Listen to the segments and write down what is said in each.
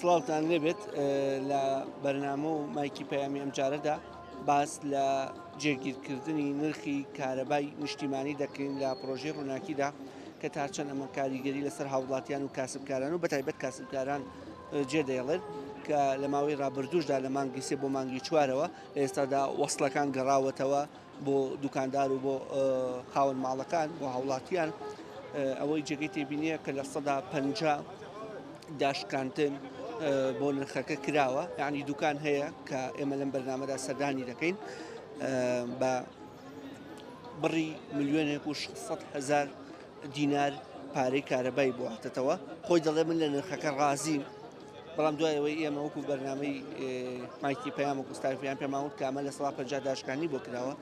سڵاوتان لێبێت لە بەرنامە و مایکی پەیامی ئەم جارەدا باس لە جێگیرکردنی نرخی کارەبای نیشتیمانی دەکەین لە پرۆژەی ڕووناکیدا کە تا چەند ئەمە کاریگەری لەسەر هاوڵاتیان و کاسبکاران و بەتایبەت کاسبکاران جێدەێڵێت کە لە ماوەی ڕابردوشدا لە مانگی سێ بۆ مانگی چوارەوە لە ئێستادا وەسڵەکان گەڕاوەتەوە بۆ دوکاندار و بۆ خاوەن ماڵەکان بۆ هاوڵاتیان ئەوەی جێگەی تێبینیە کە لە 150 داشکاندن بۆ نرخەکە کراوە، یعنی دوکان هەیە کە ئێمە لەم بەرنامەدا سەردانی دەکەین بە بڕی 1,600,000 دینار پارەی کارەبای بۆ هاتێتەوە. خۆی دەڵێ من لە نرخەکە ڕازیم، بەڵام دوایەوەی ئێمە وەکو بەرنامەی مایکی پەیام و کوستافیان پێماوت کامە لە 150 داشکانی بۆ کراوە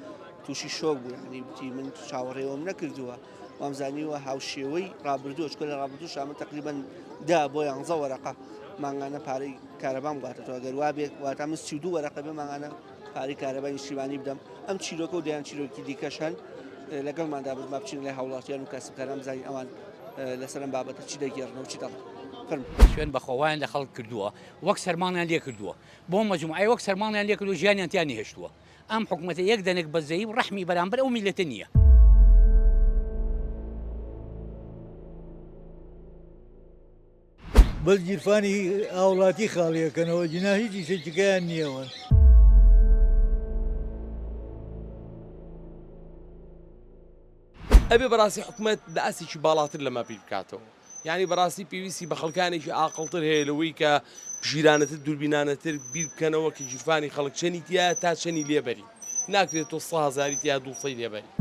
تووشی شۆک بوو، ینی وتی من چاوەڕێوەم نەکردووە وامزانیوە هاوشێوەی ڕابردووە چکە لە ڕابردوو شامە تقریبان دا بۆ 11 وەرەقە مانگانە پارەی کارەبام باتێتەوە گەر وا بێت واتە من 32 وەرەقە بێ مانگانە پارەی کارەبای نیشتیمانی بدەم. ئەم چیرۆکە و دەیان چیرۆکی دیکەشان لەگەڵماندا بما بچین لە هاوڵاتیان و کاسبکاران بزانین ئەوان لەسەر ئەم بابەتە چی دەگێڕنەوە چی دەڵێن. شوێن بەخۆوایان لە خەڵک کردووە وەک سەرمانیان لێ کردووە بۆ مەجموعەی وەک سەرمانیان لێ کردو ژیانیان تیان نهێشتووە. ئەم حکوومەتە یەک دەنێک بەزەیی و ڕەحمی بەرامبەر ئەو میلەتە نییە. بەس گیرفانی هاوڵاتی خاڵیەکەنەوە جنا هیچی سێچکیان نییەوە. ئەبێ بەڕاستی حکوومەت داسێکی باڵاتر لەمە پێ بکاتەوە، یعنی بەڕاستی پێویستی بە خەڵکانێکی ئاقڵتر هەیە لەوەی کە ژیرانەتر دووربینانەتر بیر بکەنەوە کە گیرفانی خەڵک چەنی تایە تا چەنی لێبەری ناکرێت تۆ 100,000 تیا 200 لێبەری.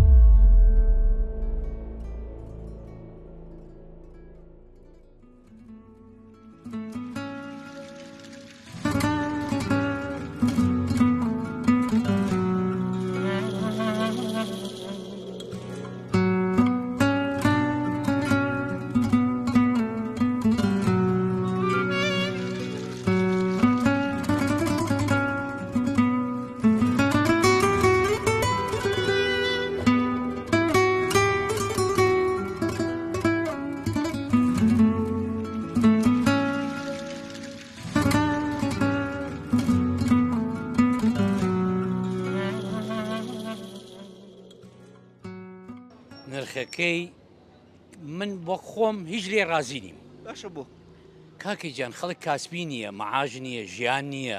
نرخەکەی من بۆ خۆم هیچ لێ ڕازی نیم. باشە بۆ کاکی جان خەڵک کاسبی نییە، مەعاژ نییە، ژیان نییە،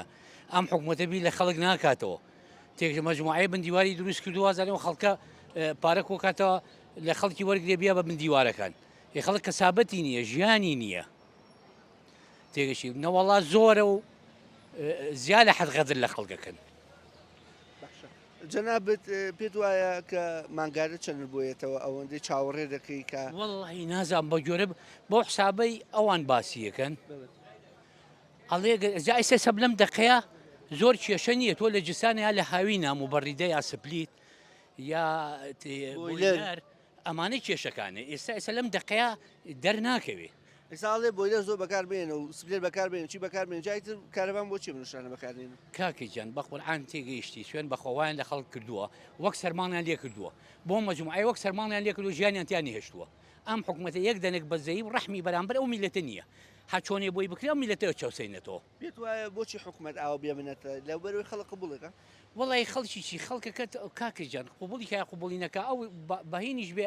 ئەم حکوومەتەبی لە خەڵک ناکاتەوە. تێک مەجموعەیە بندیواری دروست کردووە زانەوە خەڵکە پارە کۆکاتەوە لە خەڵکی وەرگێ بیا بە بندیوارەکان. خەڵک کەسابەتی نییە، ژیانی نییە. تێگەشی نەوەڵا زۆرە و زیاد لە حەد غەدر لە خەڵکەکەن. جەنابەت پێت وایە کە مانگارە چەند بۆیێتەوە ئەوەندەی چاوەڕێ دەکەی کە وەڵی نازان بە جۆرە بۆ حسابەی ئەوان باسیەکەن ئەڵێ ئێستا سەب لەم دەقەیە زۆر کێشە نییە تۆ لە جستانە یا لە هاوی نام و بەڕیدە یا سپلیت یا بۆیلەر ئەمانەی کێشەکانە ئێستا لەم دەقەیە دەرناکەوێ. ئێساڵێ بۆیلەر زۆر بەکاربێنە و سپلێر بەکاربێن چی بەکاربێن جایتر کارەبان بۆ چی منشانە بەکارێن. کاکی جان بە قورئان تێگەیشتی سوێن بەخۆوایان لە خەڵک کردووە وەک سەرمانیان لێ کردووە بۆ مەجموعەی وەک سەرمانیان لێ کردو ژیانیان تیان نهێشتووە. ئەم حکوومەتە یەک دەنێک بەزەیی و ڕەحمی بەرامبەر ئەو میلەتە نییە. هەچۆنێ بۆی بکرێ ئەو میلەتەوە چاوسینێتەوە. پێت وایە بۆچی حکوومەت ئاوا بێبنێتە لەو بەروی خەڵک قبوڵەکە؟ وڵی خەڵکی چی خەڵکەکە کاکی جان قوبولی کە قوبوڵینەکە ئەو بەهینیش بێ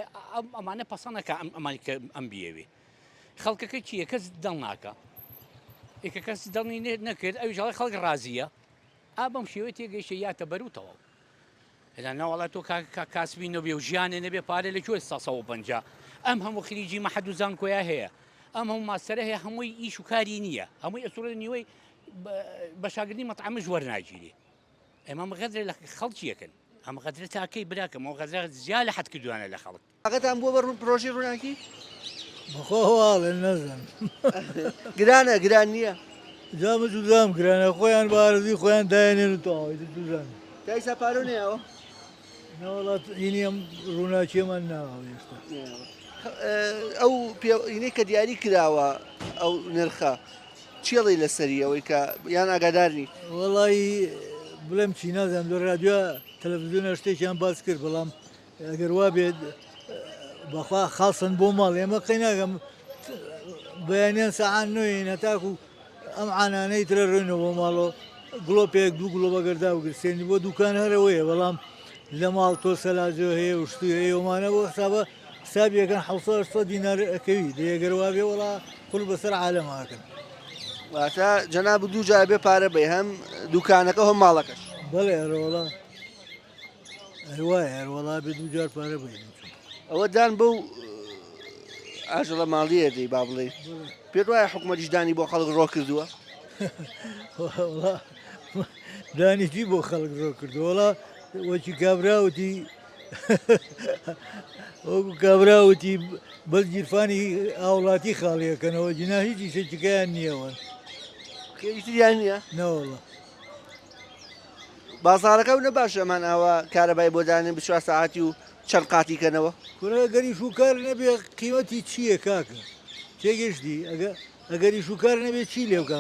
ئەمانە پەسەنەکە ئەمانی کە ئەم بیەوێ. خەڵکەکە چییە کەس دڵ ناکە ئێکە کەس دڵنی نەکرد ئەویش خەڵک ڕازیە بەم شێوەیە تێگەیشتە یاتە بەروتەوە. ناوەڵات تۆ کاسبی نەبێ و ژیانێ نەبێ پارە لەکوێ 150 ئەم هەموو خریجی مەحەد و زانکۆیە هەیە، ئەم هەموو ماستەرە هەیە، هەمووی ئیش و کاری نییە، هەمووی ئەسوورە نیوەی بە شاگردی مەطعەمەش وەرناگیرێ. ئێمە غەدرە لە خەڵکیەکەن، ئەمە غەدرە تاکەی براکەمەوە غەدرە زیاد لە حەد کردوانە لە خەڵک. ئاگەتان بۆ بە پرۆژەی ڕووناکی؟ بەخۆواڵێ نەزان گرانە گران نییە. جامە جوزام گرانە خۆیان بارزی خۆیان داێنێن و تاوای جوزان تایسا پارۆ نێەوە ناوەڵات هینیم ڕووناکیێمان ناوە ئێستا. ئەو پێینەی کە دیاری کراوە ئەو نرخە چێڵی لەسەری ئەوەی کە یان ئاگادارنی؟ وەڵی بڵێم چی نازانم لە رادیۆ تەلەڤیزیۆنە شتێکیان باس کرد بەڵام ئەگەر وا بێت بەخوا خاڵسن بۆ ماڵ ئێمە قەی ناگەم بەیانیان سەعان نوێن هەتاکو ئەم عانانەی ترە ڕێنەوە ماڵەوە گڵۆپێک دوو گڵۆ بەگەردا وگرسێنی بۆ دوکان هەرەوەیە بەڵام لە ماڵ تۆ سەلاجۆ هەیە وشتی هەیە ومانە بۆ حسابە حسابیەکەن 700 دینار ئەکەوی دەیەگەروا بێ وڵا پڵ بەسەر عالەماکەن واتە جەناب دوو جار بێ پارە بێ هەم دوکانەکە هەم ماڵەکەش بەڵێ هەروەڵا هەروایە هەروەڵا بێ دوو جار پارە بین ئەوە دان بەو ئاژەڵە ماڵیە دەی با بڵێ پێت وایە حکومەتیشدانی بۆ خەڵک ڕۆ کردووە دانیتی بۆ خەڵک ڕۆ کردووەڵا وەکی کابراوتی وەکو کابراوتی بەس گیرفانی ئاوڵاتی خاڵیەکەنەوە جنا هیچی سەرچکیان نییەوە خێریتریان نییە نەوەڵە بازارەکە و نەباشە ئەمان ئاوا کارەبای بۆ دانێن 24 ساعتی و چەند قاتیکەنەوە کورە گەریش و کار نەبێ قیمەتی چییە کاکە تێگەشتی ئەگەریش و کار نەبێت چی لێ بکە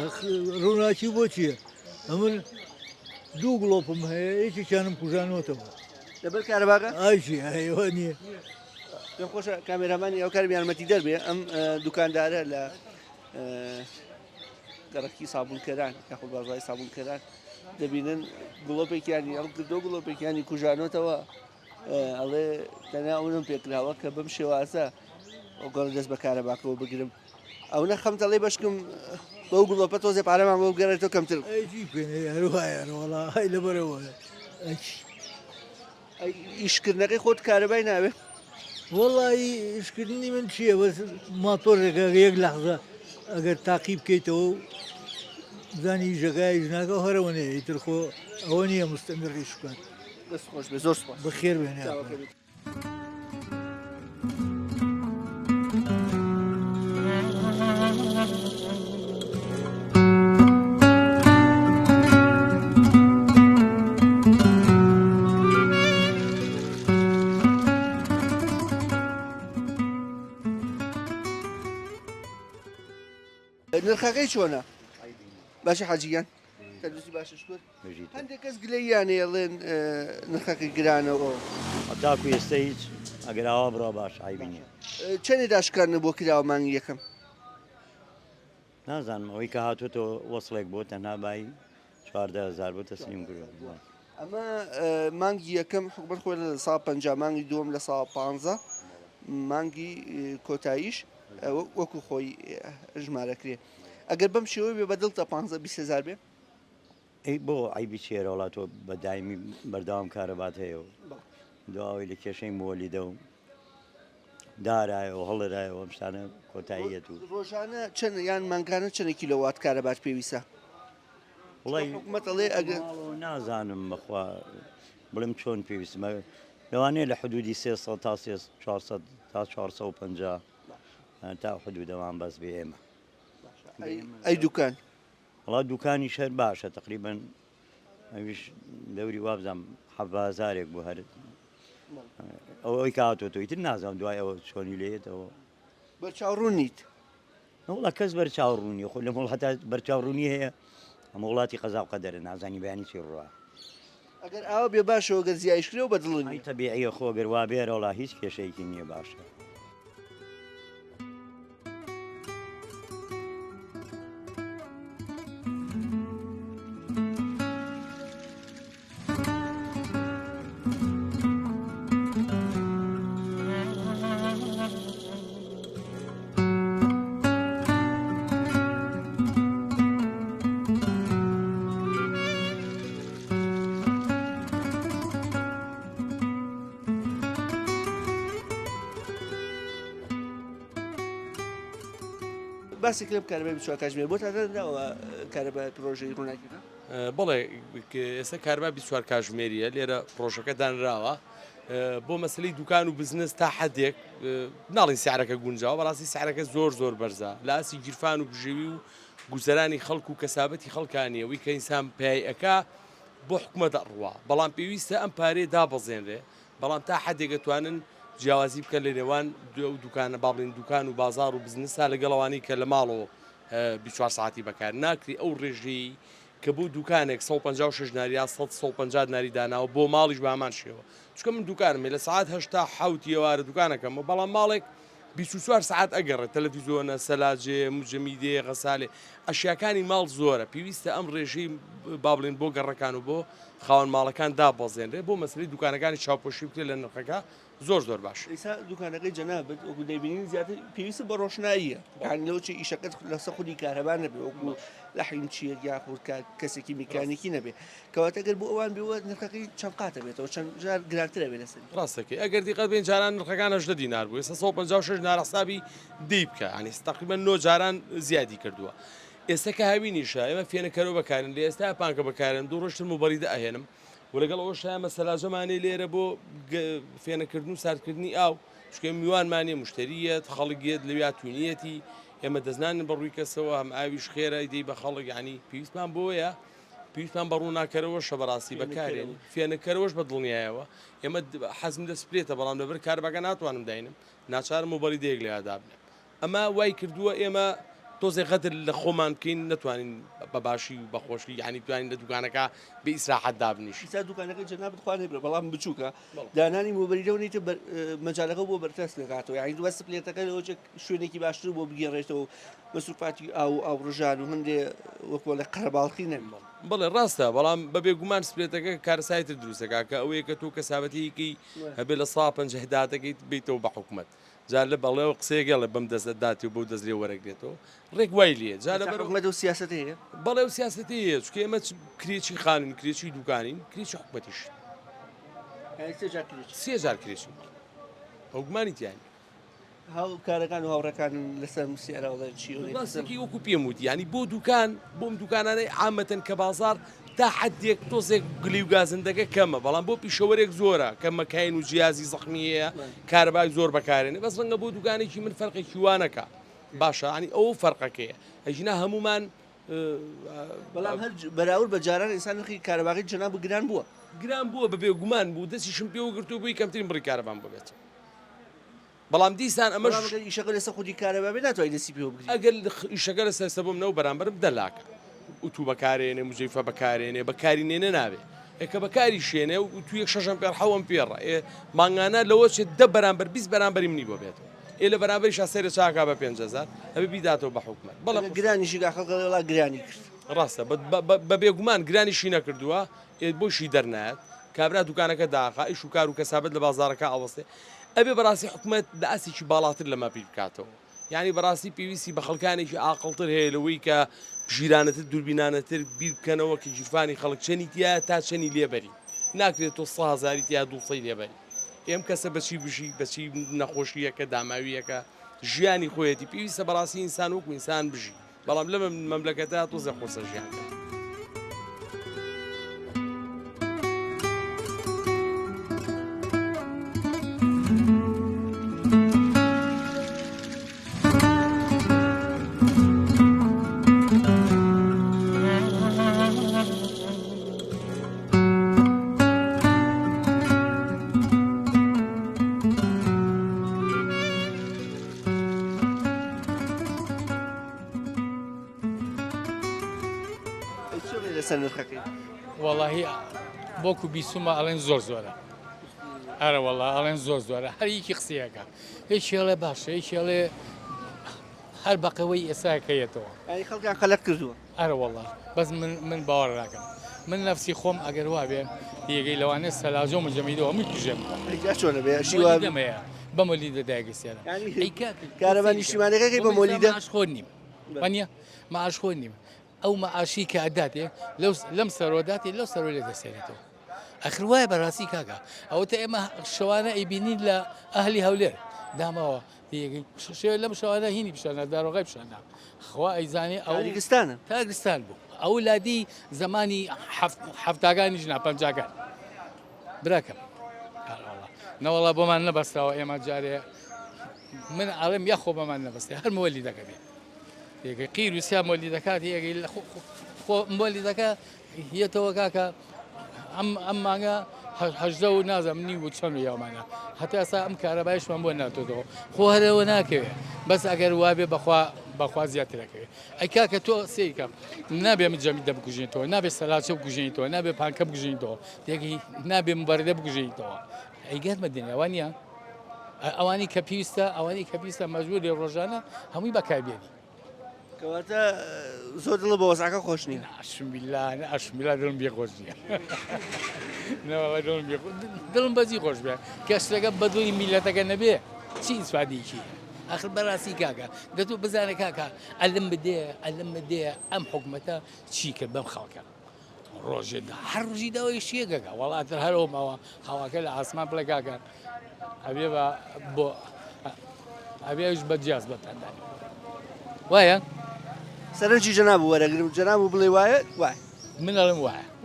ڕووناچی بۆ چییە ئەمن دوو گڵۆپم هەیە یەکێکیانم کوژانەوەتەوە لەبەر کارەباکە ئایشی هەیەوە نییە پێم خۆشە کامێرامانی ئەو کارم یارمەتی دەربێ ئەم دوکاندارە لە گەڕەکی سابونکەران یاخود بازای سابونکەران دەبینن گڵۆپێکیانی ئەڵ کردۆ گڵۆپێکیانی کوژانەوەتەوە ئەڵێ تەنیا ئەوم پێکراوە کە بم شێوازە ئەو گەڵ دەست بە کارەباکەوە بگرم ئەو نەخەم دەڵێ بەشکم بەو گڵۆپە تۆزێ پارەمان بۆ بگەڕێتەوە کەمتر ئەیچی پێێ هەروایە وڵا هەی لەبەرەوە ئیشکردنەکەی خۆت کارەبای ناوێ وەڵی ئشکردنی من چییە بەس ماتۆڕێکە یەک لەحظە ئەگەر تاقی بکەیتەوە زانی ژەکای ژناکە هەرەوەنێ ئیتر خۆ ئەوە نییە مستەمری شکات دەست خۆش بێ زۆر سپاس بەخێر بێنێ نرخەکەی چۆنە باشە حەجیان تەندروستی باشە شکر هەندێک کەس گلەییانێڵێن نرخەکەی گرانەوە تاکو ئێستا هیچ ئەگەراوە بڕۆ باش عیبی نییە چەندێ داشکارن بۆ کراوە مانگی یەکەم نازانم ئەوەی کە هاتوۆتەوە وەسڵێک بۆ تەنها بای 14,000 بۆ تەسلیم کردووە ئەمە مانگی یەکەم حکومەت خۆی لە ساڵ 50 مانگی دووەم لە ساڵ 15 مانگی کۆتاییش وەکو خۆی ژمارەکرێ ئەگەر بەم شێوەی بێ بەدڵتە 15-20,000 بێ ئەی بۆ عیبی چێرە وڵاتۆ بە دایمی بەرداوام کارەبات هەیە و دواوی لە کێشەی مۆلیدە و دارایەوە هەڵێرایەوە ئەم شتانە کۆتاییەت و ڕۆژانە چەند یان مانگانە چەند کیلۆوات کارەبات پێویستە وڵی حکومەتەڵێ ئەگەر نازانم بەخوا بڵم چۆن پێویستمە لەوانەیە لە حدودی 300 تا 400 تا 450 تا حدودەوان بەس بێ ئێمە ئەی دوکان وڵات دوکانی شەر باشە تقریبن ئەویش دەوری وابزانم 7,000 بوو هەر ئەوەی کاتۆتۆی تر نازانم دوای ئەوە چۆنی لێتەوە بەرچاوڕوون نیت وڵا کەس بەرچاوڕوونی خۆ لە مڵ هەتا بەرچاوڕوونی هەیە ئەمە وڵاتی قەزاو قەدەرە نازانی بەیانی چی ڕوە ئەگەر ئاوا بێ باشەوە گەر زیایشکرێ و بەدڵنی ئەی تەبیعیە خۆ گەر وا بێرە وڵا هیچ کێشەیەکی نییە باشە باسێک لەم کارەبای بچووە کاژمێر بۆ تادەنراوە کارەبای پرۆژەی ڕووناکیەکە بڵێ ئێستا کاربا 24 کاژمێریە لێرە پرۆژەکە دانراوە بۆ مەسلەی دوکان و بزنس تا حدێک ناڵین سیارەکە گونجاوە بەڕاستی سیارەکە زۆر بەرزە لە ئاسی گیرفان و بژێوی و گوزەرانی خەڵک و کەسابەتی خەڵکانیەوەی کە ئینسان پایەکە بۆ حکومەتە ڕوا بەڵام پێویستە ئەم پارێ دابەزێنرێ بەڵام تا حدێک دەتوانن جیاوازی بکە لە نێوان دوکانە باڵین دوکان و بازار و بزنسا لەگەڵەوانی کە لە ماڵەوە 24 ساعتی بەکار ناکری ئەو ڕێژەی کە بۆ دوکانێک 156 ناریان 150 ناری داناوە بۆ ماڵیش بامان شێوە چکە من دوکانمێ لە ساعت هەشتا حوتی ئێوارە دوکانەکەم بەڵام ماڵێک 24 ساعت ئەگەڕێت تەلەڤیزۆنە سەلاجێ مجەمیدێ غەسالێ ئەشیاکانی ماڵ زۆرە پێویستە ئەم ڕێژەی با بڵێن بۆ گەڕەکان و بۆ خاوەن ماڵەکان دابەزێنرێ بۆ مەسلەی دوکانەکانی چاوپۆشی بکرێت لە نرخەکە زۆر باش. ئێستا دوکانەکەی جەنابەت وەکو دەیبینین زیاتر پێویستە بە ڕۆشناییە لەوچی ئیشەکەت لەسەر خودی کارەبا نەبێ وەکو لە حیم چیە یاخود کەسێکی میکانیکی نەبێ کەواتە ئەگەر بۆ ئەوان بێوە نرخەکەی چەند قاتە بێتەوە چەند جار گرانترە بێ لەسەر ڕاستەکەی ئەگەر دیقەت بێن جاران نرخەکان 10 دینار بوو ئێستا 156 دینار حسابی دی بکە ینی تقریبا 9 جاران زیادی کردووە. ئێستا کە هاوینیشە ئێمە فێنەکەرەوە بەکارن لە ئێستا پانکە بەکارن دوو ڕۆژتر موبەریدە ئەهێنم و لەگەڵ ئەوەشە مەسەلاجەمانەی لێرە بۆ فێنەکردن و ساردکردنی ئاو چکە میوانمانێ مشتریەت خەڵکیت لەویا توونیەتی ئێمە دەزانن بەڕووی کەسەوە هەم ئاویش خێرە دەی بە خەڵک ینی پێویستمان بۆیە پێویستمان بەڕوو ناکەرەوەشە بەڕاستی بەکارێن فێنەکەرەوەش بە دڵنیایەوە ئێمە حەزم دەسپرێتە بەڵام لەبەر کاربەکە ناتوانم داینم ناچارم موبەری دەیەک لە یادا بنێم ئەمە وای کردووە ئێمە تۆزێ قەتر لە خۆمان بکەین نتوانین بە باشی و بەخۆشی یعنی توانین لە دوکانەکە بە ئیسراحەت دابنیشی ئێستا دوکانەکەی جەنابەت خوا لێبرە بەڵام بچووکە دانانی موبەریدە و نیتە مەجالەکە بۆ بەرتەست دەکاتەوە یعنی دووە سپلێتەکە لەوەجێک شوێنێکی باشتر بۆ بگێڕێتەوە مەسروفاتی ئاو ڕژان و هەندێ وەکوە لە قەرەباڵقی نەبێ بڵێ ڕاستە بەڵام بەبێ گومان سپلێتەکە کارسایتر دروستەکە کە ئەوەیە کە تۆ کەسابەتیەکەی هەبێ لە 150 بیتەوە بە حکومەت جار لە بەڵێ و قسەیەگەڵە بەم دەستداتی و بۆ دەستێ وەرەگرێتەوە ڕێک وای لێ جا لە حکومەت و سیاست هەیە بەڵێ و سیاسەتی هەیە چکە ئێمە کرێکی خانن کرێکی دوکانین کرێکی حکومەتیش سێ جار کرێکی ئەو گومانی تیانی هاو کارەکان و هاوڕەکان لەسەر سیارەوەڵە چی ڕاستێکی وەکو پێم وتی ینی بۆ دوکان بۆم دوکانانەی عامەتەن کە بازار تا حدێک تۆزێک گلی و گازندەکە کەمە بەڵام بۆ پیشەوەرێک زۆرە کە مەکاین و جیازی زەخمیەیە کارەبای زۆر بەکارێنێ بەس ڕەنگە بۆ دوکانێکی من فەرقێکی وانەکە باشە ینی ئەو فەرقەکەیە ئەژینا هەمومان بەڵام هەر بەراورد بە جاران ئینسان نرخی کارەباغی جەناب گران بووە گران بووە بەبێ گومان بوو دەستی شم پێوە گرتو بووی کەمترین بڕی کارەبان ببێت بەڵام دیسان ئەمە ئیشەکە لەسەر خودی کارەبا بێ ناتوانێت دەستی پێوە بگریت ئەگەر ئیشەکە لە سەرسە بۆم نەوە بەرامبەرم دەلاکە ئوتو بەکارێنێ مجەیفە بەکارێنێ بەکارینێنە نابێ ئەکە بەکاری شوێنێ و تو یەک شەشەم پێر حەوەم پێڕە مانگانە لەوە چێت دە بەرامبەر 20 بەرامبەری منی بۆ بێتەوە لە بەرامبەری شاسەرە چاکا بە 5000 ئەبێ بیداتەوە بە حکومەت بەڵام گرانیشی خەڵکە وڵا گرانی کرد ڕاستە بە بێگومان گرانیشی نەکردووە بۆشی دەرنایەت کابرا دوکانەکە داخە ئیش و کار و کەسابەت لە بازارەکە ئەوەستێ ئەبێ بەڕاستی حکومەت لە ئەسێکی باڵاتر لەمە پیر بکاتەوە یعنی بەڕاستی پێویستی بە خەڵکانێکی عاقڵتر هەیە لەوەی کە ژیرانەتر دووربینانەتر بیر بکەنەوە کە جیرفانی خەڵک چەنی تایە تا چەنی لێبەری ناکرێت تۆ 100,000 تیا 200 لێبەری ئێم کەسە بەچی بژی بەچی نەخۆشیەکە داماویەکە ژیانی خۆیەتی پێویستە بەڕاستی ئینسان وەکو ئینسان بژی بەڵام لە مەملەکەتە تۆزە خۆسە ژیانکە لەسەر نرخەکەی وەڵاهی بۆکو بیسومە ئەڵێن زۆرە ئەرە وەڵا ئەڵێن زۆرە هەر یەکی قسەیەکە هیچێڵێ باشە هیچێڵێ هەر بەقەوەی ئێساکەیەتەوە خەڵکیان خەلەت کردووە ئەرە وەڵا بەس من باوەڕ ناکەم من نەفسی خۆم ئەگەر وا بێ یەگەی لەوانێ سەلاجۆ مجەمیدەوە هەمووی کوژێم چۆنە بێ دەمەیە بە مۆلیدە داگەسیێنە کارەبا نیشتیمانەکەی بە مۆلیدە خۆ نیم وانە ماعاش خۆ نیم ئەو مەعاشی کە ئەداتێ لەم سەرۆداتی لەو سەرۆ لێ دەسێنێتەوە ئەخر وایە بەڕاستی کاکە ئەوەتە ئێمە شەوانە ئەیبینین لە ئەهلی هەولێر داماوە شێ لەم شەوانە هینی پیشانە داڕۆغای پیشانە خوا ئەیزانێ ئەو تاریکستانە تاریکستان بوو ئەو لادی زمانی هەفتاگانی ژنا پەنجاکان براکەم نەوەڵا بۆمان نەبەستەوە ئێمە جارێ من ئاڵێم یاخۆ بەمان نەبەستێ هەر مۆلی دەکەبێت یەکە قیر و سیا مۆلی دەکات یەکەی مۆلی دەکە هێتەوە کاکە ئەم مانگە هەژدە و نازەم نی و چەند و یاومانە هەتا ئێستا ئەم کارەبایشمان بۆ ناتۆتەوە خۆ هەرەوە ناکەوێت بەس ئەگەر وابێ بەخوا زیاترەکەوێت ئەی کاکە تۆ سیکەم نابێ مجەمیدە بکوژێنیتەوە نابێ سەلاچە بکوژێنیتەوە نابێ پانکە بکوژێنیتەوە یەکی نابێ مبەردە بکوژێنیتەوە ئەی گەرمە دنیا وانە ئەوانی کە پێویستە مەجبوری ڕۆژانە هەمووی بەکاربێنی کەواتە زۆر دڵ بە وەزعەکە خۆش نییە. ئاشمیلا دڵم بێ خۆش نییە دڵم بەزی خۆش بێ کە شتەکە بەدڵی میلەتەکە نەبێ چی ئیسفادێکی ئاخر بەڕاستی کاکە دەتوو بزانە کاکە ئەلم بدێ ئەم حکومەتە چی کرد بەم خەڵکە ڕۆژێدا هەر ڕژی داوای شیەکەکە وڵاتر هەرۆمەوە هەواکە لە ئاسمان بڵێ کاکە ئەبێ بۆ ئەبێش بەجیاز بەتەندانی وایە سەرنجی جەناب وەرەگرم جەناب و بڵێ وایە وای من ئەڵم وایە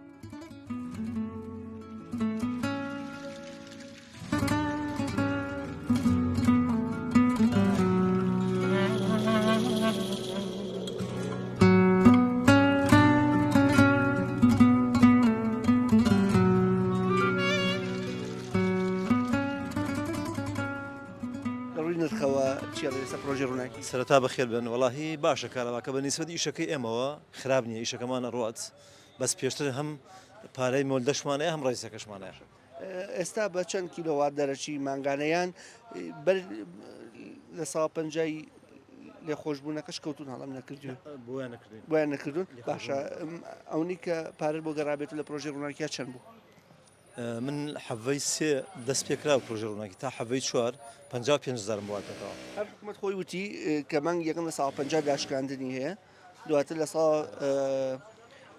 پرۆژه ڕووناکی سەرەتا بەخێر بن وڵاهی باشە کارەوەکە بە نیسبەتی ئیشەکەی ئێمەوە خراپ نییە ئیشەکەمانە ڕات بەس پێشتر هەم پارەی مۆلدەشمانەیە هەم ڕێسەکەشمانەیە ئێستا بە چەند کیلۆوات دەرەچی مانگانەیان لە ساڵ پەنجای لێخۆشبوونەکەش کەوتون هەڵام نەکردوون بۆیان نەکردوون باشە ئەوەی کە پارە بۆ گەڕابێت لە پرۆژه ڕووناکیە چەند بوو من حەڤەی سێ دەست پێکرا و پرۆژه ڕووناکی تا حەڤەی 4 55,000 بواتەکەەوە هەر حکومەت خۆی وتی کە مانگ یەکەم لە ساڵ 50 داشکاندنی هەیە دواتر لە ساڵ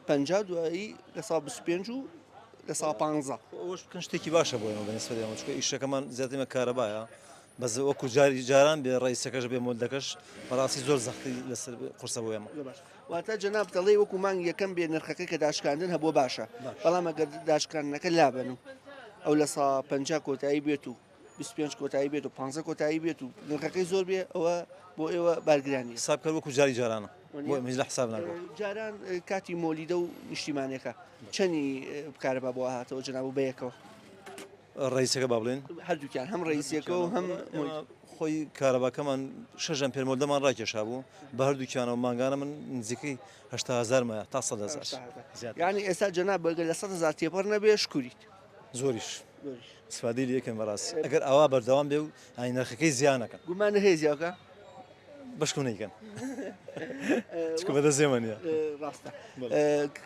50 دوایی لە ساڵ 25 و لە ساڵ 15 ئەوش بکەن شتێکی باشە بۆ ئێمە بەنسبەتی چکە ئیشەکەمان زیاترمە کارەبایە بەس وەکو جاران بێ ڕئیسەکەش بێ مۆلدەکەش بەڕاستی زۆر زەختی لەسەر قورسە بۆ ئێمە واتە جەناب دەڵێ وەکو مانگ یەکەم بێ نرخەکەی کە داشکاندن هەبووە باشە بەڵام ئەگەر داشکاندنەکە لابن و ئەو لە ساڵ 50 کۆتایی بێت و 25 کۆتایی بێت و 15 کۆتایی بێت و نرخەکەی زۆر بێ ئەوە بۆ ئێوە بارگرانی حسابکە وەکو جاری جارانە بۆ ئێمەش لە حساب ناکەوە جاران کاتی مۆلیدە و نیشتیمانەکە چەندی بکارەبا بۆ هاتەوە جەناب و بەیەکەوە ڕئیسەکە با بڵێن هەردووکیان هەم ڕئیسیەکە و هەم خۆی کارەباکەمان 6 پێرمۆلدەمان ڕاکێشا بوو بە هەردووکیانەوە ماگانە من نزیکەی 80,000 مایە تا 100,000 یعنی ئێستا جەناب بەگەر لە 100,000 تێپەڕ نەبێ شکوریت زۆریش سفادی لە یەکەم بەڕاستی ئەگەر ئەوە بەردەوام بێ و ئاین نرخەکەی زیانەکە گومانە هێزیاکە بەشکونیکەن چکە بەدە زێمە نیە ڕاستە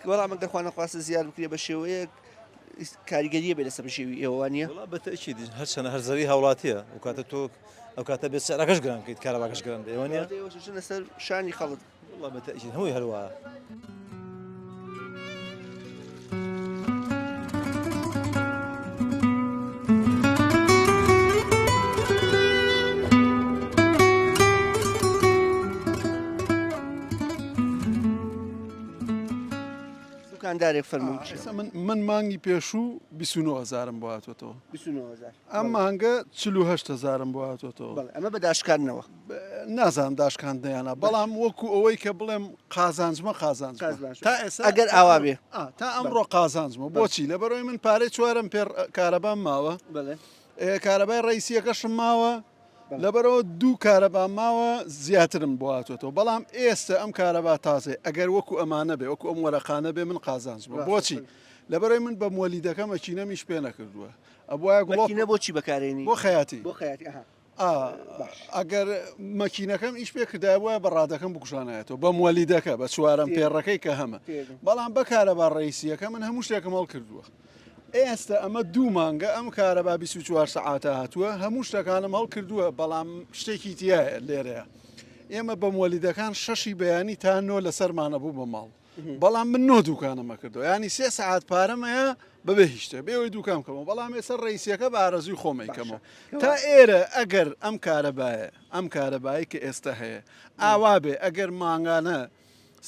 وەڵام ئەگەر خوا نەخواستە زیاد بکرێ بە شێوەیە کاریگەریە بێ لەسەر شێوی ئێوەوانە بەتەکی هەرچەنە هەرزەری هاوڵاتیە و کاتە تۆ ئەو کاتە بێت سەرەکەش گران بکەیت کارەباکەش گران ئێوەنە لەسەر شانی خەڵت بەتەکی هەمووی هەروە دارێک فەرموو من مانگی پێشوو 29,000 بۆ هاتوێتەوە 29,000 ئەم مانگە 48,000 بۆ هاتوێتەوە ئەمە بە داشکاردنەوە نازانم داشکاندنیانە بەڵام وەکو ئەوەی کە بڵێم قازانجمە تا ئێستا ئەگەر ئاوا بێ تا ئەمڕۆ قازانجمە بۆچی لەبەرەوەی من پارەی چوارم پێ کارەبام ماوە کارەبای ڕئیسیەکەشم ماوە لەبەرەوە دوو کارەبا ماوە زیاترم بۆ هاتوێتەوە بەڵام ئێستا ئەم کارەبا تازێ ئەگەر وەکو ئەمانە بێ وەکو ئەم وەرەقانە بێ من قازانجمە بۆچی لەبەرەوەی من بە مۆلیدەکە مەکینەمیش پێ نەکردووە ئەبواە گوڵۆکینە بۆچی بەکارێنی بۆ خەیاتی بۆ خەیاتی ئەگەر مەکینەکەم ئیش پێ کردای وایە بە ڕادەکەم بکوشانایەتەوە بە مۆلیدەکە بە چوارم پێڕەکەی کە هەمە بەڵام بە کارەبا ڕئیسیەکە من هەموو شتێکم هەڵ کردووە ئێستا ئەمە دوو مانگە ئەم کارەبا 24 سەعاتە هاتووە هەموو شتەکانم هەڵ کردووە بەڵام شتێکی تایە لێرەیە ئێمە بە مۆلیدەکان شەشی بەیانی تا نۆ لەسەرمانە بوو بە ماڵ بەڵام من نۆ دووکانەمە کردەوە ینی 3 سەعات پارەمەیە بەبێ هیچتە بێەوەی دووکام کەمەوە بەڵام ێسەر ڕئیسیەکە بە ئارەزوی خۆمەیکەمەوە تا ئێرە ئەگەر ئەم کارەبایە ئەم کارەبایی کە ئێستا هەیە ئاوا بێ ئەگەر مانگانە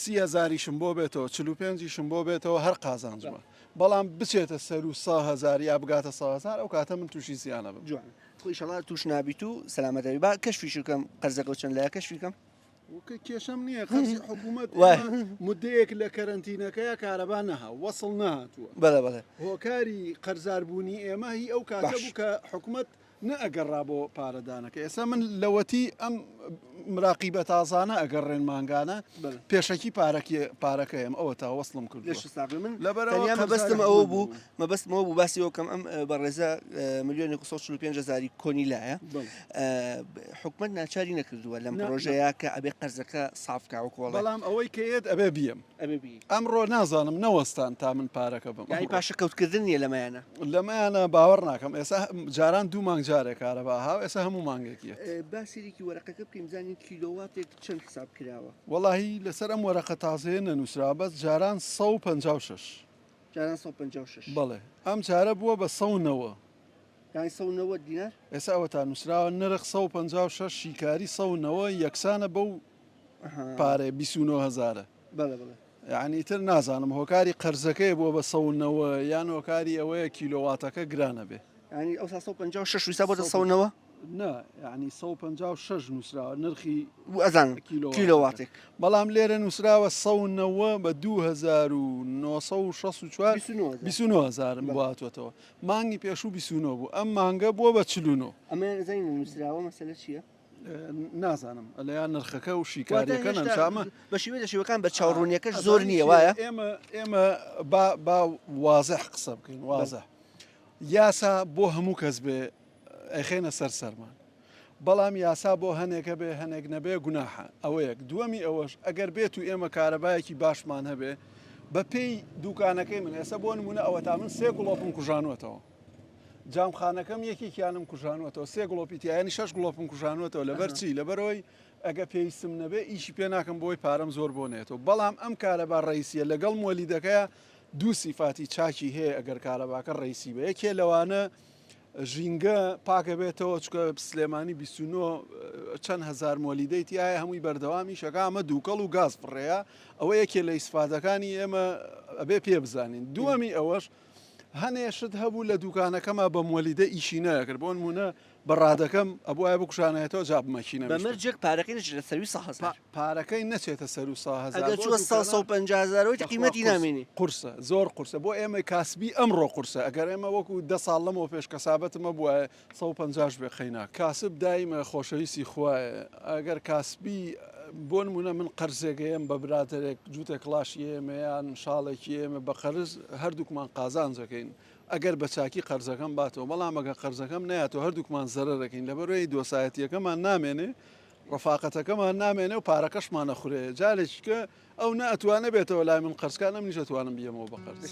30,000شم بۆ بێتەوە 45شم بۆ بێتەوە هەر قازانجمە بەڵام بچێتە سەر و 100,000 یا بگاتە 100,000 ئەو کاتە من تووشی زیانە بم جوان خۆیشەڵات توش نابیت و سەلامەتەوی با کەشفیش بکەم قەرزەکە چەند لایە کەشفی بکەم وکە کێشەم نییە قەرزی حکوومەت مدەیەک لە کەرەنتینەکەیە کارەبا نەها وەسڵ نهاتووە بەڵێ هۆکاری قەرزاربوونی ئێمە هی ئەو کاتە بوو کە حکوومەت نەئەگەڕا بۆ پارەدانەکە ئێستا من لەوەتی ئەم مراقیبە تازانە ئەگەڕێن مانگانە پێشەکی پارەکەیم ئەوە تا وەسڵم کرد من لەبەرەوە مەبەستم ئەوە بوو مەبەستمەوە بوو باسیەوەکەم ئەم بەڕێزە 1,145,000 کۆنی لایە حکومت ناچاری نەکردووە لەم پرۆژەیە کە ئەبێ قەرزەکە سافکاوەکۆڵ بەڵام ئەوەی کەیت ئەبێ بیم ئەمڕۆ نازانم نەوەستان تا من پارەکە بم پاشە کەوتکردن نیە لەمایانە لەمایانە باوەڕ ناکەم ئێستا جاران دوو مانگ جارێک کارەبا هاو ئێستا هەموو مانگێکیە باسیێکی وەرەقەکە بکەین زانین کیلۆواتێک چەند حساب کراوە وەڵاهی لەسەر ئەم وەرەقە تازەیە نەنووسرا بەس جاران 156 جاران 156 بەڵێ ئەم جارە بووە بە 100ەوە یانی 190 دینار ئێستا ئەوە تا نووسراوە نرخ 156 شیکاری 100ەوە یەکسانە بەو پارێ 29,000 یعنی تر نازانم هۆکاری قەرزەکەی بووە بە 100ەوە یان هۆکاری ئەوەیە کیلۆواتەکە گرانە بێ ینی ئەو 156 ویسا بۆ 100ەوە نه یعنی 156 نووسراوە نرخی ئەزان کیلۆواتێک بەڵام لێرە نووسراوە 100ەوە بە 2964 29,000 بواتوەتەوە مانگی پێشوو 29 بوو ئەم مانگە بووە بە 49 ئەمە زین نووسراوە مەسەلە چییە؟ نازانم ئەلیان نرخەکە و شیکاریەکە نەنجامە بە شیوێ دەشیوەکان بە چاوڕوونیەکەش زۆر نییە وایە ئێمە با وازەح قسە بکەین وازە یاسا بۆ هەموو کەس بێ ئەخێنە سەرمان بەڵام یاسا بۆ هەنێکە بێ هەنێک نەبێ گوناحە ئەوە یەک دووەمی ئەوەش ئەگەر بێت و ئێمە کارەبایەکی باشمان هەبێ بە پێی دوکانەکەی من ئێستا بۆ نمونە ئەوە تا من 3 گڵۆپم کوژانوەتەوە جامخانەکەم یەکێکیانم کوژانوەتەوە 3 گڵۆپیتیانی 6 گڵۆپم کوژانوەتەوە لەبەر چی لەبەرەوەی ئەگە پێویستم نەبێ ئیشی پێ ناکەم بۆی پارەم زۆر بۆ نێتەوە بەڵام ئەم کارەبا ڕئیسیە لەگەڵ مۆلیدەکەیە دوو سیفاتی چاکی هەیە ئەگەر کارەباکە ڕئیسی بە یەکێ لەوانە ژینگە پاکە بێتەوە چکە سلێمانی 29 چەند هزار مۆلیدەیتی ئایا هەمووی بەردەوامی شەکە ئەمە دووکەڵ و گاز فڕێە ئەوە یەکێ لە ئیسفادەکانی ئێمە ئەبێ پێ بزانین دووەمی ئەوەش هەنێشت هەبوو لە دوکانەکەمە بە مۆلیدە ئیشی نەکرد بۆ نمونە بەڕادەکەم ئەبووایە بکوشانێتەوە جاب مەکینە بەمەرجێک پارەکەی نەچێتە سەروی 100,000 پارەکەی نەچێتە سەر و 100,000 ئەگەر چووە 150,000 قیمەتی نامێنی قورسە زۆر قورسە بۆ ئێمە کاسبی ئەمڕۆ قورسە ئەگەر ئێمە وەکو 10 ساڵ لەمەوە پێش کەسابەتمە بووە 150 بێ خەینا کاسب دایمە خۆشەویستی خوایە ئەگەر کاسبی بۆ نمونە من قەرزێگەیەم بە براتێک جووتێک کلاشی ئێمەیان شاڵێکی ئێمە بە قەرز هەردووکمان قازانجەکەین ئەگەر بە چاکی قەرزەکەم باتەوە بەڵام ئەگە قەرزەکەم نایەتەوە هەردووکمان زەرە دەکەین لەبەرەوەی دۆسایەتیەکەمان نامێنێ ڕفاقەتەکەمان نامێنێ و پارەکەشمانە خوێ جارێککە ئەو ناتوانە بێتەوە لای من قەرزکانم نیش دەتوانم بیەمەوە بە قەرز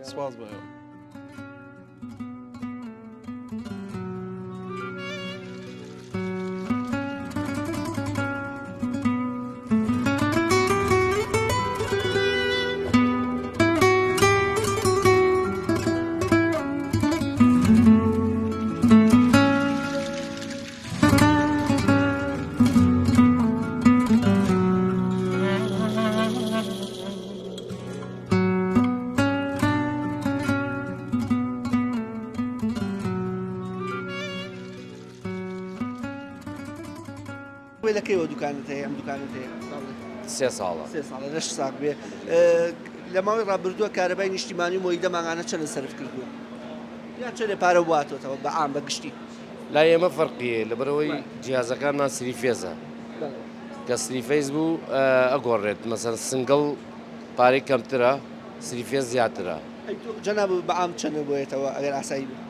سپاس بەەوە لەکەیەوە دوکانت هەیە ئەم دوکانت هەیە 3 ساڵە 3 ساڵە لەش ساق بێ لە ماوەی ڕابردووە کارەبای نیشتیمانی و مۆیدە ماغانە چەند سەرف کردووە یا چەندێ پارە واتۆتەوە بە عام بە گشتی لا ئێمە فەرقیە لەبەرەوەی جیازەکانمان سریفێزە کە سریفەیز بوو ئەگۆڕێت مەسەر سنگڵ پارەی کەمترە سریفێز زیاترە جەناب بە عام چەندە بۆیێتەوە ئەگەر ئاسایی بێت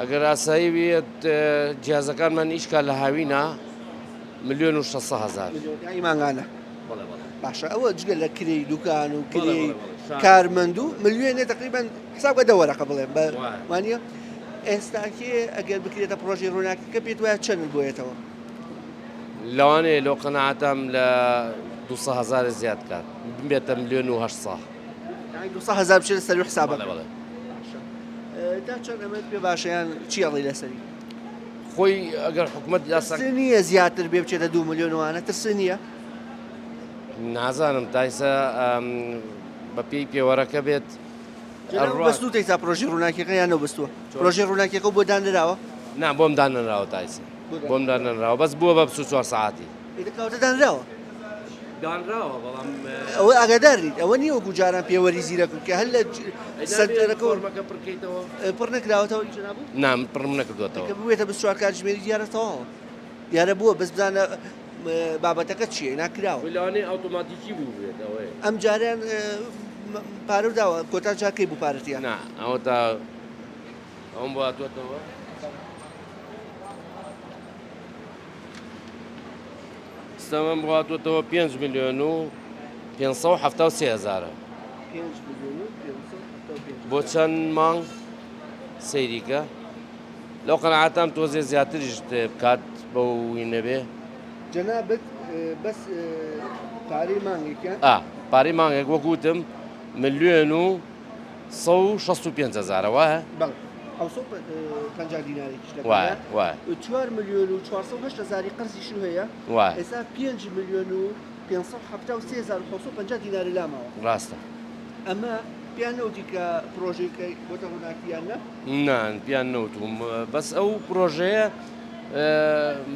ئەگەر ئاسایی بێت جیازەکانمان ئیشکا لە هاوینە 1,600,000 ئیمانگانە باشە ئەوە جگە لە کری دوکان و کری کارمەند و ملیێنێ تقریبان حسابکە دەوەرەقە بڵێن بەوانە ئێستاکێ ئەگەر بکرێتە پرۆژی ڕووناکیەکە پێت وایە چەند بۆیێتەوە لەوانەیە لەو قەنەعەتم لە 200,000 زیاد کات بێتە 1,800,000 200,000 بچێتە سەروی حسابە تا چەند ئەمەت پێ باشەیان چی ئەڵی لەسەری خۆی ئەگەر حکوومەت ترسی نییە زیاتر بێ بچێتە 2 ملیۆنوانە ترسی نییە نازانم تایسە بە پێی پێوەرەکە بێت بەستوتەی تا پرۆژی ڕووناکیەکە یان نەبەستووە پرۆژی ڕووناکیەکە بۆ دانراوە نا بۆم دانراوە تایسە بۆم دانراوە بەس بووە بە 24 ساعتی دەکەوتە دانراوە دانراوە بەڵام ئەوە ئاگادارریت ئەوە نییە وەکو جاران پێوەری زیرەکە کە هەر لە سەرەکەمەکە پڕکەیتەوە پڕ نەکراوەتەوە نام پڕم نەکردوێتەوە بێتە 24 کاتژمێری دیارەتەوە دیارە بووە بەس بزانە بابەتەکە چییە ناکراوە لەوانەیە ئۆتۆماتیکی بوو بێت ئەوەیە ئەم جاریان پارە داوە کۆتا جاکەی بوو پارەتیان نا ئەوە تا ئەوم بۆ هاتووەتەوە سەمەم بۆ هاتووەتەوە 5 ملیۆن و 573 بۆ چەند مانگ سەیریکە لەو قەنەعاتام تۆزێ زیاتریش بکات بە وینە بێ جەنابەت بەس پارەی مانگێکە پارەی مانگێک وەکوتم ملیۆن و 165 وایە بەڵێ 50 دینارێکیش وایە وایە 4 ملیۆن و 408 هزاری قەرزیش هەیە وایە ئێستا 5 ملیۆن و 573,550 دیناری لاماوە ڕاستە ئەمە پیان نەوتی کە پرۆژێکەکەی بۆتە ڕووناکییان نە نان پیان نەوتوم بەس ئەو پرۆژەیە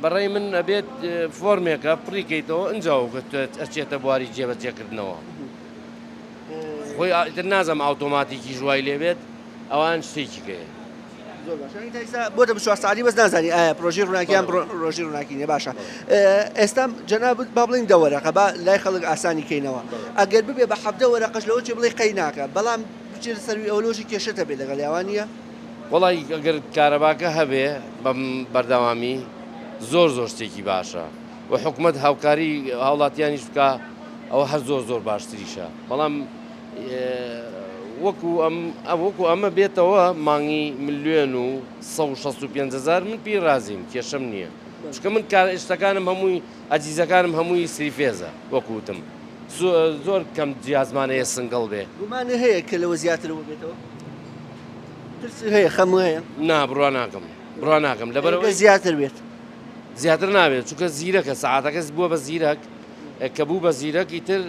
بەڕێی من ئەبێت فۆرمێکە پڕیکەیتەوە ئەنجاو ئەچێتە بواری جێبەجێکردنەوە خۆی تر نازەم ئاوتۆماتیکی ژوای لێبێت ئەوان شتێکیکەیە زۆر باشە بۆتە بچوار ساعتی بەس نازانی ئایا پرۆژی ڕووناکییان ڕۆژی ڕووناکیینێ باشە ئێستا جەنابەت با بڵین دە وەرەقە با لای خەڵک ئاسانی کەینەوە ئەگەر ببێ بە 7 وەرەقەش لەوە چێ بڵێ قەی ناکە بەڵام بچێت سەروی ئەولۆژی کێشەتە بێ لەگەڵ یاوانە وڵی ئەگەر کارەباکە هەبێ بەم بەردەوامی زۆر شتێکی باشە و حکوومەت هاوکاری هاوڵاتیانیش بکە ئەوە هەر زۆر باشتریشە بەڵام وەکو ئەمە بێتەوە مانگی ملیۆن و 165 من پێی رازیم کێشەم نییە چکە من شتەکانم هەمووی ئەجیزەکانم هەمووی سریفێزە وەکوتم زۆر کەم جیازمانەیە سنگڵ بێ گومانە هەیە کە لەوە زیاتر بێتەوە هەیە خەمو هەیە نا بڕوا ناکەم لەبەرەوە زیاتر بێت زیاتر نابێت چونکە زیرەکە سەعاتەکەس بووە بە زیرەک کە بوو بە زیرەک ئیتر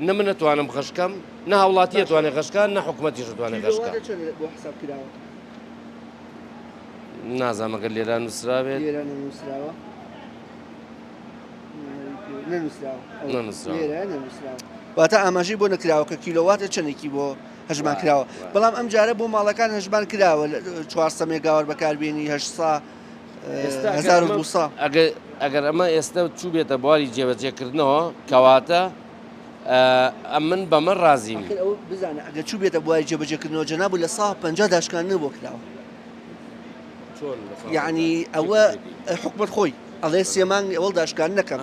نە من نەتوانم خەشکەم نە هاوڵاتی توانێت خەشکان نە حکوومەتیش توانێت خەشکان نازانمەگەر لێران نووسرابێت واتە ئاماژەی بۆ نەکراوە کە کیلۆواتە چەندێکی بۆ هەژمان کراوە بەڵام ئەم جارە بۆ ماڵەکان هەژمان کراوە 400 مێگاوەر بەکاربیێنی 1200 ئەگەر ئەمە ئێستا چوو بێتە بواری جێبەجێکردنەوە کەواتە من بەمە رازیم بزانە ئەگەر چوو بێتە بواری جێبەجێکردنەوە جەنابوو لە 150 داشکاندن بۆ کراوە یعنی ئەوە حکومەت خۆی ئەڵێ سێمانگ ئەوڵ داشکان نەکەم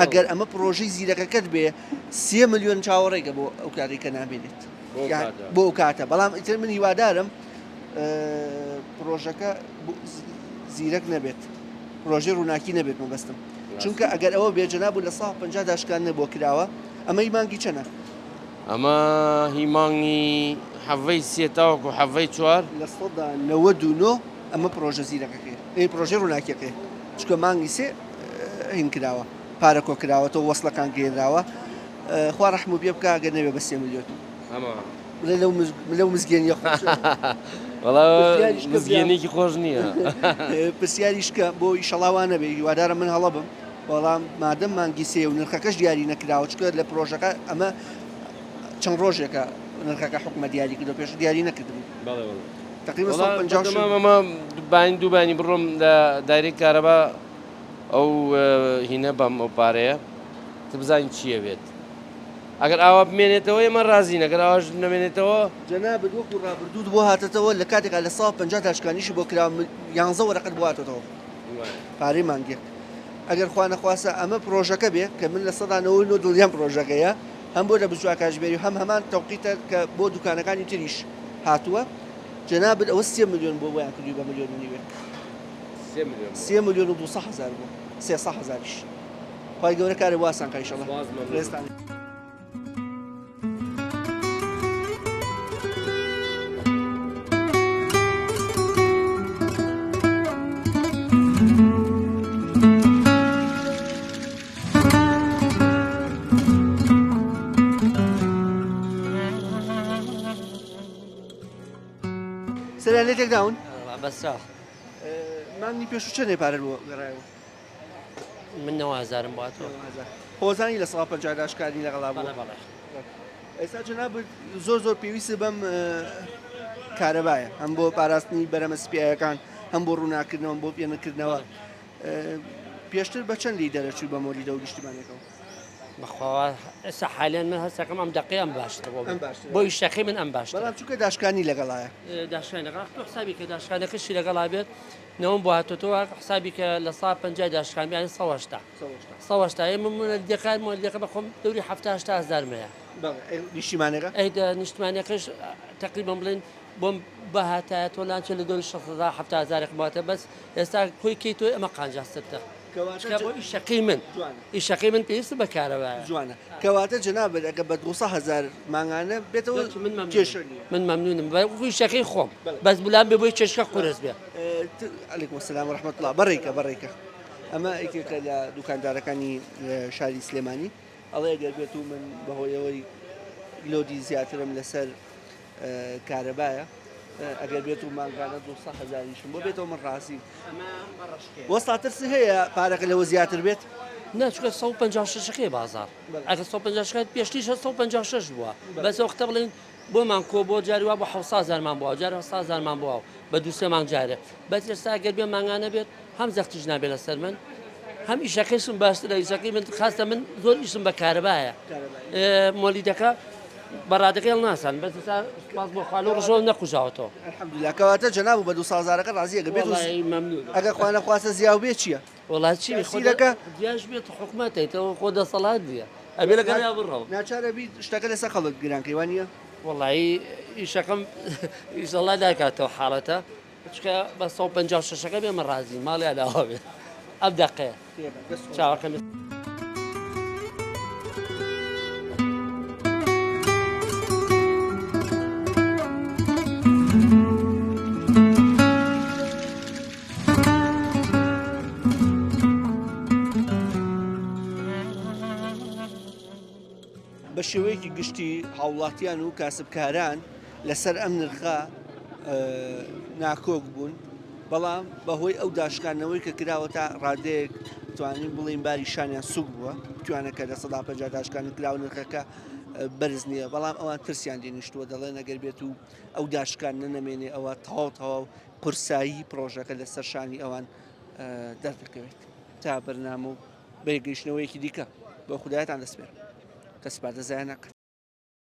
ئەگەر ئەمە پرۆژەی زیرەکەکەت بێ 3 ملیۆن چاوەڕێگە بۆ ئەو کارێکە نامێنێت بۆ ئەو کاتە بەڵام ئیتر من هیوادارم پرۆژەکە زیرەک نەبێت پرۆژەی ڕووناکی نەبێت مەبەستم چونکە ئەگەر ئەوە بێ جەنابوو لە 150 داشکان بۆ کراوە ئەمە هیمانگی چەنە ئەمە هیمانگی حەڤەی سێ تاوەکو حەڤەی 4 لە 99 ئەمە پرۆژە زیرەکەکەی پرۆژەی ڕووناکیەکەی چکە مانگی سێ هین کراوە پارە کۆ کراوەتەوە وەسڵەکان گێنراوە خوا ڕەحمو پێ بکە ئەگەر نەبێ بە 3 ملیۆن لەو مزگەنیە مزگەنێکی خۆش نییە پرسیاریشکە بۆ ئیشەڵاوانە بێ هیوادارە من هەڵە بم بەڵام مادەم مانگی سێ و نرخەکەش دیاری نەکراوە چکە لە پرۆژەکە ئەمە چەند ڕۆژێکە نرخەکە حکومە دیاری کردو پێش دیاری نەکردبوو تقریبا دووبانی بڕۆم دایرێک کارەبا ئەو هینە بەم ئەو پارەیە بزانین چییە بێت ئەگەر ئاوا بمێنێتەوە ئێمە رازین ئەگەر ئاواش نەمێنێتەوە جەنابەت وەکو ڕابردوود بۆ هاتێتەوە لە کاتێکا لە 150 داشکانیشی بۆ کرا 11 وەرەقەت بۆ هاتێتەوە پارەی مانگێک ئەگەر خوا نەخواسە ئەمە پرۆژەکە بێ کە من لە 199 دڵیان پرۆژەکەیە هەم بۆ لە بچووە کاژبێری و هەمان تەوقیتە کە بۆ دوکانەکانی تریش هاتووە جەنابەت ئەوە 3 ملیۆن بۆ بۆیان کردووی بە ملیۆن و نیوێ 3 ملیۆن و 200 هزار بوو 300 هزاریش خی گەورە کارێ واسان کە ئیشەڵڵا ڕێستان سەریان لێ تێکداون بەسا مانگی پێش و چەندێ پارە گەڕایەوە من 9,000 باتەوە خۆزانی لە 150 داشکاری لەگەڵا بوو ئێستا جەنابەت زۆر پێویستە بەم کارەبایە هەم بۆ پاراستنی بەرەمە سپیایەکان هەم بۆ ڕووناکردنەوە بۆ پێنەکردنەوە پێشتر بە چەند لی دەرەچوو بە مۆلیدە و نیشتیمانەکەەوە بەخوا ئێستا حالیان من هەستەکەم ئەم دقیقم باشتر بۆ ئیشەکەی من ئەم باشتر بەڵام چونکە داشکانی لەگەڵایە داشکان لەگەڵ تو حسابی کە داشکانەکەشی لەگەڵا بێت نەوەم بۆ هاتوتەوە حسابی کە لە 150 داشکان بیانی 180 ئێمە مۆلیدەکان مۆلیدەکە بە خۆم دەوری 780 مەیە نیشتیمانەکە ئەیدا نیشتمانەکەش تقریبا بڵێن بۆم بەهاتایە تۆلانچە لە دۆری 670 ماتە بەس ئێستا کۆی کەی تۆی ئەمە قانجاسترتە بۆ ئیشەکەی من ئیشەکەی من پێویستە بەکارەوە جوانە کەواتە جەنابەت ئەگە بە 200,000 مانگانە بێتەوە کێشە من مەمنونم ئیشەکەی خۆم بەس بولان بێ بۆی چێشکە قورس بێ علیکم السلام ورحمة الله بەڕێکە ئەمە ئەیکێکە لە دوکاندارەکانی شاری سلێمانی ئەڵێ ئەگەر بێت و من بەهۆیەوەی لۆدی زیاترم لەسەر کارەبایە ئەگەر بێت و مانگانە 200,000شم بۆ بێتەوە من ڕاستی وەستا ترسی هەیە پارەکە لەوە زیاتر بێت ناچکە 156 بازار ئەگە 156 پێشتیش 156 بووە بەس وەختە بڵین بۆمان کۆ بۆ جاریوا بۆ 700,000مان بووە جار 700,000مان بووە بە دووسێ مانگ جارێ بەس ئێستا ئەگەر بێ مانگانە بێت هەم زەختیش نابێت لەسەر من هەم ئیشەکەیشم باشترە ئیشەکەی من خاستە من زۆر ئیشم بە کارەبایە مۆلیدەکە بەڕادەکەی ناسان بەس باز بۆ خاڵۆ ڕژۆ نەقوژاوەتەوە الحەمدوللا کەواتە جەناب بە 200,000ەکە ڕازی ئەگە بێت ئەگە خوانە خواستە زیاو بێ چییە وڵات چی خۆدەکە دیاش بێت حکومەتەوە خۆ دەسەڵات دیە ئەبێ لەگەڵ یا بڕەوە ناچارە بیت شتەکە لەسەر خەڵک گرانکەیوان نیە وڵایی ئیشەکەم ئیشەڵا داکاتەوە حاڵەتە چکە بە 156ەکە بێمە ڕازی ماڵی ئەداوا بێت ئەم دەقەیە چاوەکەم بە شێوەیەکی گشتی هاوڵاتیان و کاسبکاران لەسەر ئەم نرخە ناکۆک بوون بەڵام بەهۆی ئەو داشکانەوەی کە کراوە تا ڕادەیەک توانین بڵین باری شانیان سوک بووە توانەکە لە 150 داشکان کراوە نرخەکە بەرز نییە بەڵام ئەوان ترسیان دێنیشتووە دەڵێن ئەگەر بێت و ئەو داشکان نەنەمێنێ ئەوە تەواو قورسایی پرۆژەکە لەسەر شانی ئەوان دەردەکەوێت تا بەرنامە و بەیگەیشتنەوەیەکی دیکە بۆ خودایەتان دەسپێرم کەس پاردەزایە ناکەن